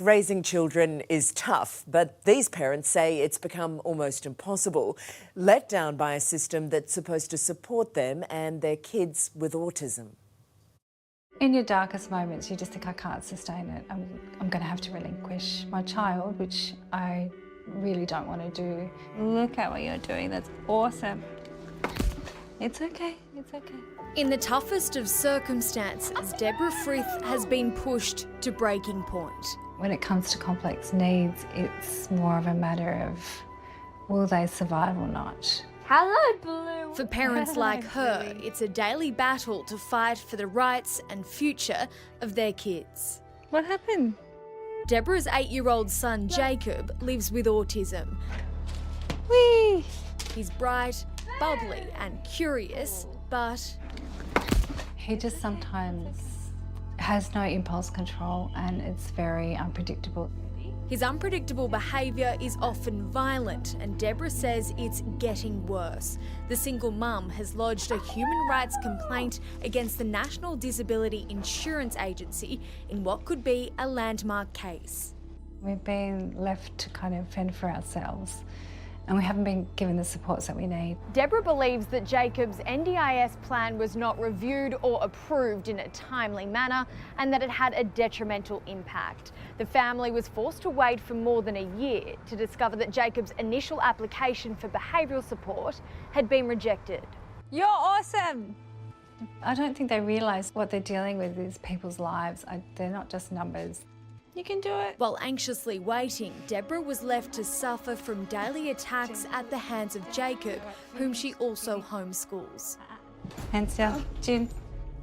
Raising children is tough, but these parents say it's become almost impossible, let down by a system that's supposed to support them and their kids with autism. In your darkest moments, you just think, I can't sustain it. I'm going to have to relinquish my child, which I really don't want to do. Look at what you're doing, that's awesome. It's okay, it's okay. In the toughest of circumstances, Deborah Frith has been pushed to breaking point. When it comes to complex needs, it's more of a matter of will they survive or not. Hello, Blue. For parents like her, it's a daily battle to fight for the rights and future of their kids. What happened? Deborah's 8-year-old son, Jacob, lives with autism. Whee! He's bright, bubbly and curious, but He just sometimes has no impulse control and it's very unpredictable. his unpredictable behaviour is often violent, and Deborah says it's getting worse. The single mum has lodged a human rights complaint against the National Disability Insurance Agency in what could be a landmark case. We've been left to kind of fend for ourselves and we haven't been given the supports that we need. Deborah believes that Jacob's NDIS plan was not reviewed or approved in a timely manner and that it had a detrimental impact. The family was forced to wait for more than a year to discover that Jacob's initial application for behavioural support had been rejected. You're awesome. I don't think they realise what they're dealing with is people's lives. They're not just numbers. You can do it. While anxiously waiting, Deborah was left to suffer from daily attacks at the hands of Jacob, whom she also homeschools. Hands down, Jin.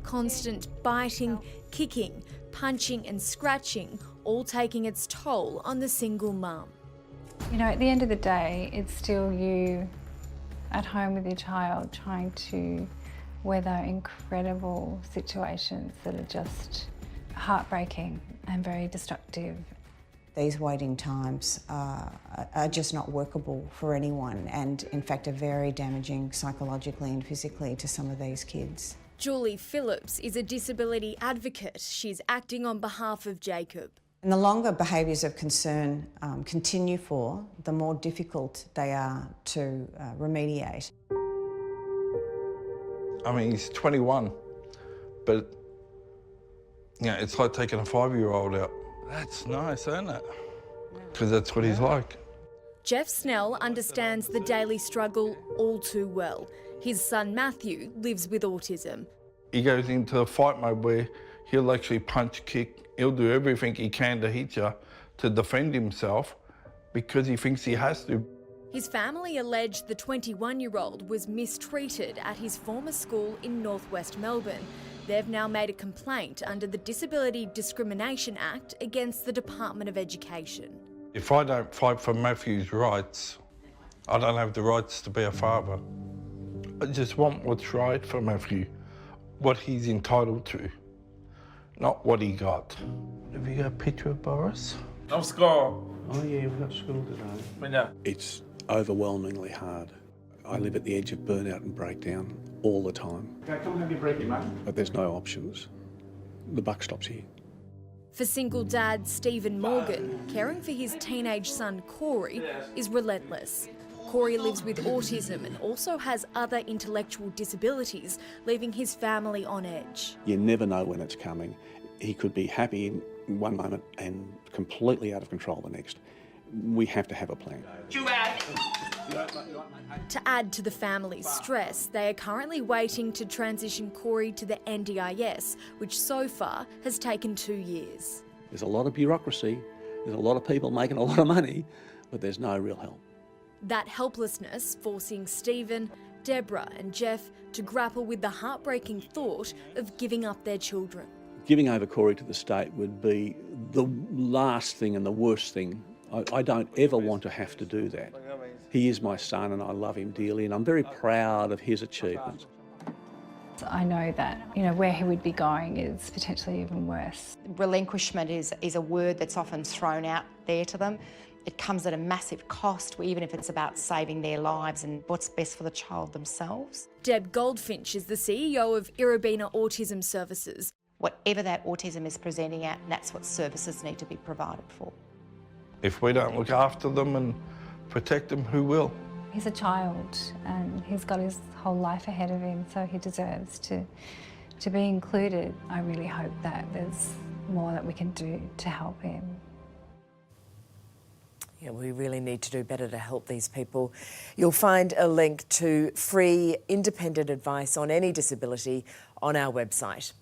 Constant biting, kicking, punching and scratching, all taking its toll on the single mum. You know, at the end of the day, it's still you at home with your child trying to weather incredible situations that are just heartbreaking and very destructive. These waiting times are just not workable for anyone and in fact are very damaging psychologically and physically to some of these kids. Julie Phillips is a disability advocate. She's acting on behalf of Jacob. And the longer behaviours of concern continue for, the more difficult they are to remediate. I mean, he's 21, but yeah, it's like taking a 5-year-old out. That's nice, isn't it? Because that's what he's like. Jeff Snell understands the daily struggle all too well. His son Matthew lives with autism. He goes into a fight mode where he'll actually punch, kick, he'll do everything he can to hit you to defend himself because he thinks he has to. His family alleged the 21-year-old was mistreated at his former school in northwest Melbourne. They've now made a complaint under the Disability Discrimination Act against the Department of Education. If I don't fight for Matthew's rights, I don't have the rights to be a father. I just want what's right for Matthew, what he's entitled to, not what he got. Have you got a picture of Boris? I'm school. Oh yeah, we've got school today. But no. It's overwhelmingly hard. I live at the edge of burnout and breakdown all the time. Okay, come and have your break, mate. But there's no options. The buck stops here. For single dad Stephen Morgan, caring for his teenage son Corey is relentless. Corey lives with autism and also has other intellectual disabilities, leaving his family on edge. You never know when it's coming. He could be happy in one moment and completely out of control the next. We have to have a plan. To add to the family's stress, they are currently waiting to transition Corey to the NDIS, which so far has taken 2 years. There's a lot of bureaucracy, there's a lot of people making a lot of money, but there's no real help. That helplessness forcing Stephen, Deborah and Jeff to grapple with the heartbreaking thought of giving up their children. Giving over Corey to the state would be the last thing and the worst thing. I don't ever want to have to do that. He is my son and I love him dearly and I'm very proud of his achievements. I know that, you know, where he would be going is potentially even worse. Relinquishment is a word that's often thrown out there to them. It comes at a massive cost, even if it's about saving their lives and what's best for the child themselves. Deb Goldfinch is the CEO of Irabina Autism Services. Whatever that autism is presenting at, that's what services need to be provided for. If we don't look after them and protect them, who will? He's a child and he's got his whole life ahead of him, so he deserves to be included. I really hope that there's more that we can do to help him. Yeah, we really need to do better to help these people. You'll find a link to free independent advice on any disability on our website.